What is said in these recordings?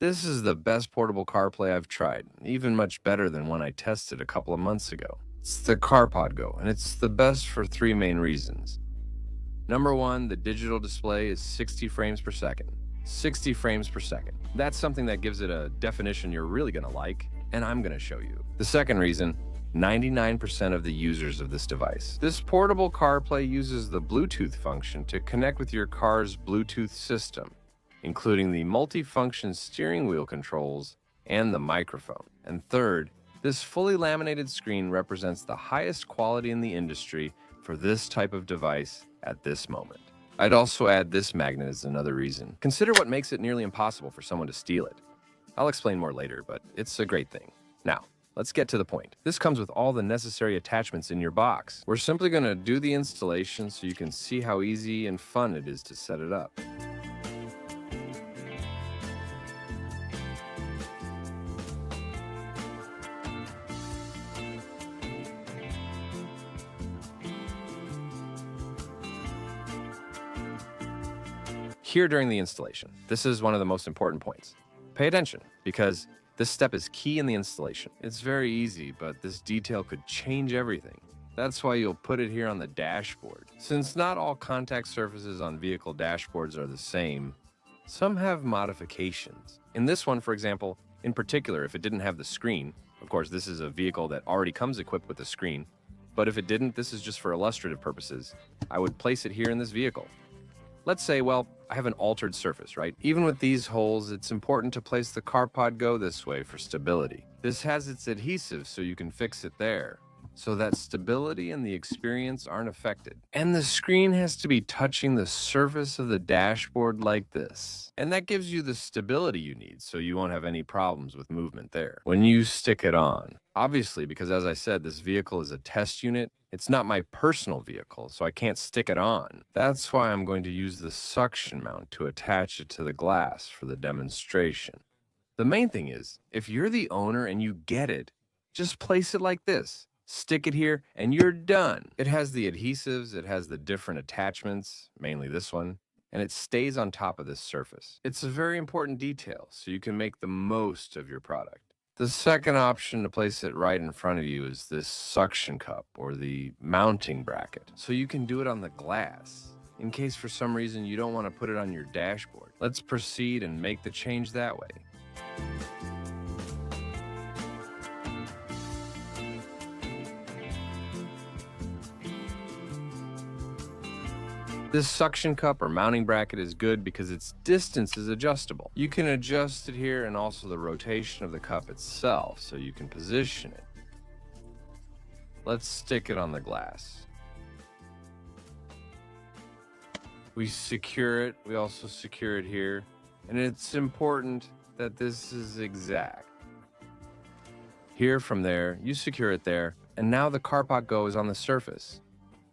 This is the best portable CarPlay I've tried, even much better than one I tested a couple of months ago. It's the CarPod Go, and it's the best for three main reasons. Number one, the digital display is 60 frames per second. 60 frames per second. That's something that gives it a definition you're really gonna like, and I'm gonna show you. The second reason, 99% of the users of this device. This portable CarPlay uses the Bluetooth function to connect with your car's Bluetooth system, including the multifunction steering wheel controls and the microphone. And third, this fully laminated screen represents the highest quality in the industry for this type of device at this moment. I'd also add this magnet as another reason. Consider what makes it nearly impossible for someone to steal it. I'll explain more later, but it's a great thing. Now, let's get to the point. This comes with all the necessary attachments in your box. We're simply going to do the installation so you can see how easy and fun it is to set it up. Here during the installation, this is one of the most important points. Pay attention, because this step is key in the installation. It's very easy, but this detail could change everything. That's why you'll put it here on the dashboard. Since not all contact surfaces on vehicle dashboards are the same, some have modifications. In this one, for example, in particular, if it didn't have the screen, of course, this is a vehicle that already comes equipped with a screen, but if it didn't, this is just for illustrative purposes. I would place it here in this vehicle. Let's say, well, I have an altered surface, right? Even with these holes, it's important to place the CarPod Go this way for stability. This has its adhesive so you can fix it there, so that stability and the experience aren't affected. And the screen has to be touching the surface of the dashboard like this. And that gives you the stability you need so you won't have any problems with movement there when you stick it on. Obviously, because as I said, this vehicle is a test unit, it's not my personal vehicle, so I can't stick it on. That's why I'm going to use the suction mount to attach it to the glass for the demonstration. The main thing is, if you're the owner and you get it, just place it like this. Stick it here, and you're done. It has the adhesives, it has the different attachments, mainly this one, and it stays on top of this surface. It's a very important detail, so you can make the most of your product. The second option to place it right in front of you is this suction cup, or the mounting bracket, so you can do it on the glass, in case for some reason you don't want to put it on your dashboard. Let's proceed and make the change that way. This suction cup or mounting bracket is good because its distance is adjustable. You can adjust it here and also the rotation of the cup itself so you can position it. Let's stick it on the glass. We secure it, we also secure it here, and it's important that this is exact. Here from there, you secure it there, and now the CarPod Go is on the surface,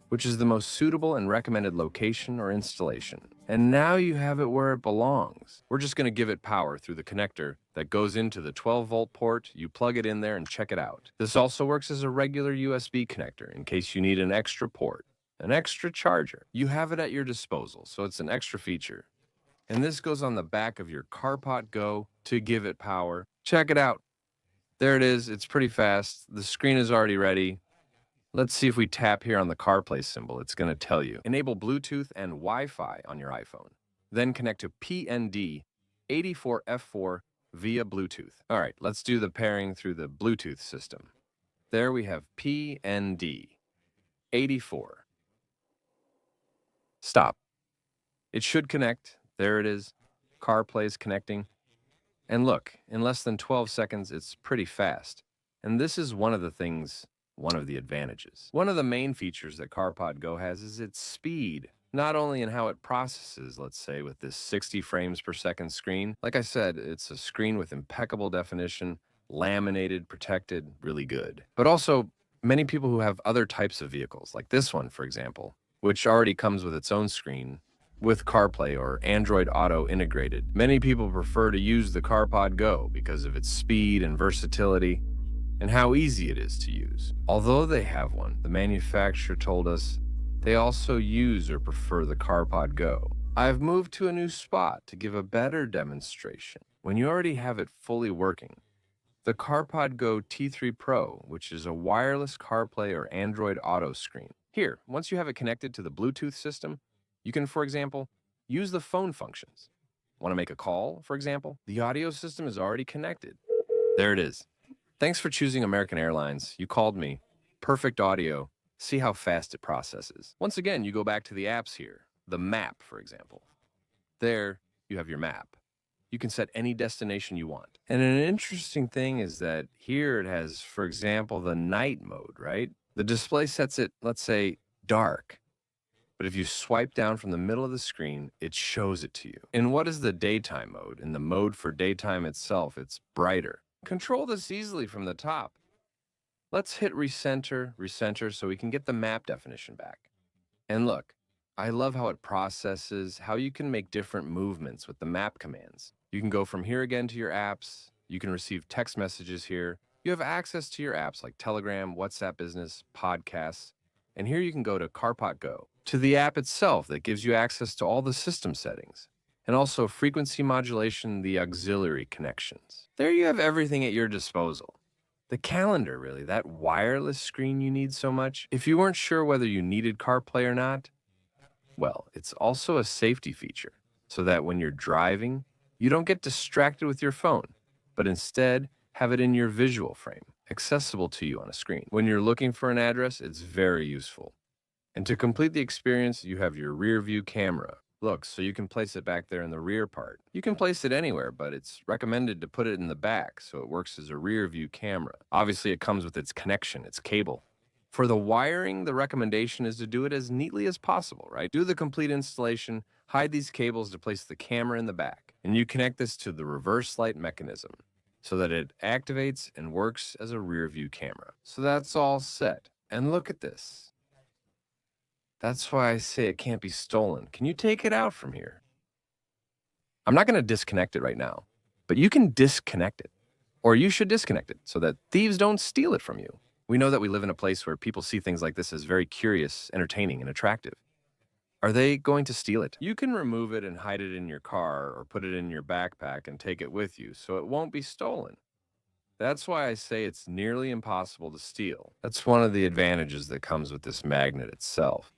which is the most suitable and recommended location or installation. And now you have it where it belongs. We're just gonna give it power through the connector that goes into the 12-volt port. You plug it in there and check it out. This also works as a regular USB connector in case you need an extra port, an extra charger. You have it at your disposal, so it's an extra feature. And this goes on the back of your CarPod Go to give it power. Check it out. There it is, it's pretty fast. The screen is already ready. Let's see if we tap here on the CarPlay symbol. It's going to tell you. Enable Bluetooth and Wi-Fi on your iPhone. Then connect to PND 84F4 via Bluetooth. All right, let's do the pairing through the Bluetooth system. There we have PND 84. Stop. It should connect. There it is. CarPlay is connecting. And look, in less than 12 seconds, it's pretty fast. And this is one of the advantages. One of the main features that CarPod Go has is its speed, not only in how it processes, let's say, with this 60 frames per second screen. Like I said, it's a screen with impeccable definition, laminated, protected, really good. But also, many people who have other types of vehicles, like this one, for example, which already comes with its own screen, with CarPlay or Android Auto integrated. Many people prefer to use the CarPod Go because of its speed and versatility, and how easy it is to use. Although they have one, the manufacturer told us they also use or prefer the CarPod Go. I've moved to a new spot to give a better demonstration. when you already have it fully working? The CarPod Go T3 Pro, which is a wireless CarPlay or Android Auto screen. Here, once you have it connected to the Bluetooth system, you can, for example, use the phone functions. Want to make a call, for example? The audio system is already connected. There it is. Thanks for choosing American Airlines. You called me. Perfect audio. See how fast it processes. Once again, you go back to the apps here. The map, for example. There, you have your map. You can set any destination you want. And an interesting thing is that here it has, for example, the night mode, right? The display sets it, let's say, dark. But if you swipe down from the middle of the screen, it shows it to you. And what is the daytime mode? In the mode for daytime itself, it's brighter. Control this easily from the top. Let's hit recenter, so we can get the map definition back. And look, I love how it processes, how you can make different movements with the map commands. You can go from here again to your apps. You can receive text messages here. You have access to your apps like Telegram, WhatsApp Business, podcasts. And here you can go to CarPod Go, to the app itself that gives you access to all the system settings, and also frequency modulation, the auxiliary connections. There you have everything at your disposal. The calendar, really, that wireless screen you need so much. If you weren't sure whether you needed CarPlay or not, well, it's also a safety feature, so that when you're driving, you don't get distracted with your phone, but instead have it in your visual frame, accessible to you on a screen. When you're looking for an address, it's very useful. And to complete the experience, you have your rear view camera. Look, so you can place it back there in the rear part. You can place it anywhere, but it's recommended to put it in the back so it works as a rear view camera. Obviously, it comes with its connection, its cable. For the wiring, the recommendation is to do it as neatly as possible, right? Do the complete installation, hide these cables to place the camera in the back, and you connect this to the reverse light mechanism so that it activates and works as a rear view camera. So that's all set. And look at this. That's why I say it can't be stolen. Can you take it out from here? I'm not going to disconnect it right now, but you can disconnect it. Or you should disconnect it so that thieves don't steal it from you. We know that we live in a place where people see things like this as very curious, entertaining, and attractive. Are they going to steal it? You can remove it and hide it in your car or put it in your backpack and take it with you so it won't be stolen. That's why I say it's nearly impossible to steal. That's one of the advantages that comes with this magnet itself.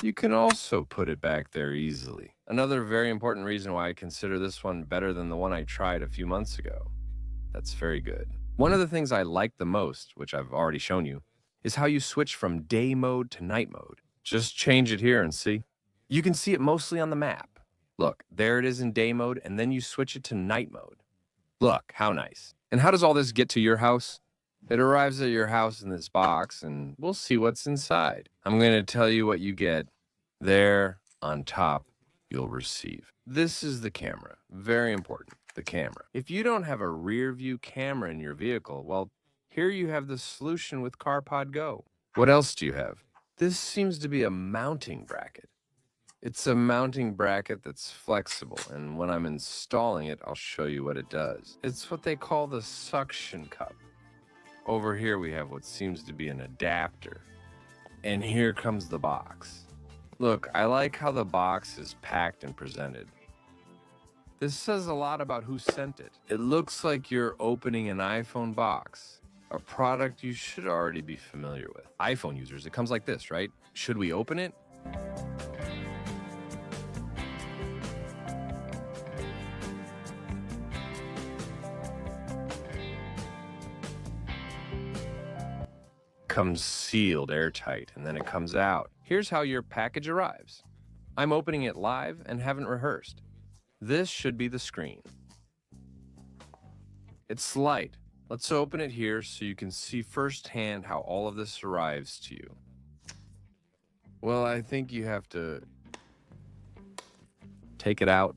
You can also put it back there easily. Another very important reason why I consider this one better than the one I tried a few months ago. That's very good. One of the things I like the most, which I've already shown you, is how you switch from day mode to night mode. Just change it here and see. You can see it mostly on the map. Look, there it is in day mode, and then you switch it to night mode. Look, how nice. And how does all this get to your house? It arrives at your house in this box, and we'll see what's inside. I'm going to tell you what you get. There, on top, you'll receive. This is the camera. Very important, the camera. If you don't have a rear view camera in your vehicle, well, here you have the solution with CarPod Go. What else do you have? This seems to be a mounting bracket. It's a mounting bracket that's flexible, and when I'm installing it, I'll show you what it does. It's what they call the suction cup. Over here we have what seems to be an adapter. And here comes the box. Look, I like how the box is packed and presented. This says a lot about who sent it. It looks like you're opening an iPhone box, a product you should already be familiar with. iPhone users, it comes like this, right? Should we open it? Comes sealed airtight, and then it comes out. Here's how your package arrives. I'm opening it live and haven't rehearsed. This should be the screen. It's light. Let's open it here so you can see firsthand how all of this arrives to you. Well, I think you have to take it out.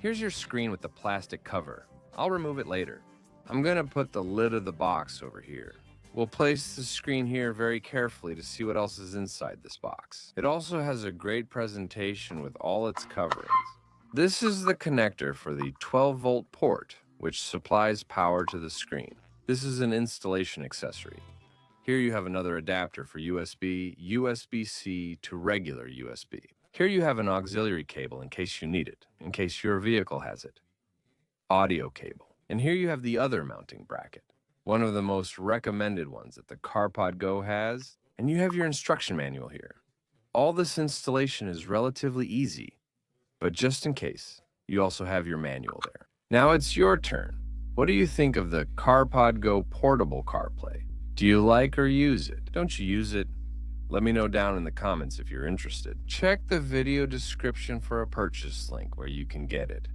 Here's your screen with the plastic cover. I'll remove it later. I'm gonna put the lid of the box over here. We'll place the screen here very carefully to see what else is inside this box. It also has a great presentation with all its coverings. This is the connector for the 12-volt port, which supplies power to the screen. This is an installation accessory. Here you have another adapter for USB, USB-C to regular USB. Here you have an auxiliary cable in case you need it, in case your vehicle has it. Audio cable. And here you have the other mounting bracket, one of the most recommended ones that the CarPod Go has, and you have your instruction manual here. All this installation is relatively easy, but just in case, you also have your manual there. Now it's your turn. What do you think of the CarPod Go portable CarPlay? Do you like or use it? Don't you use it? Let me know down in the comments if you're interested. Check the video description for a purchase link where you can get it.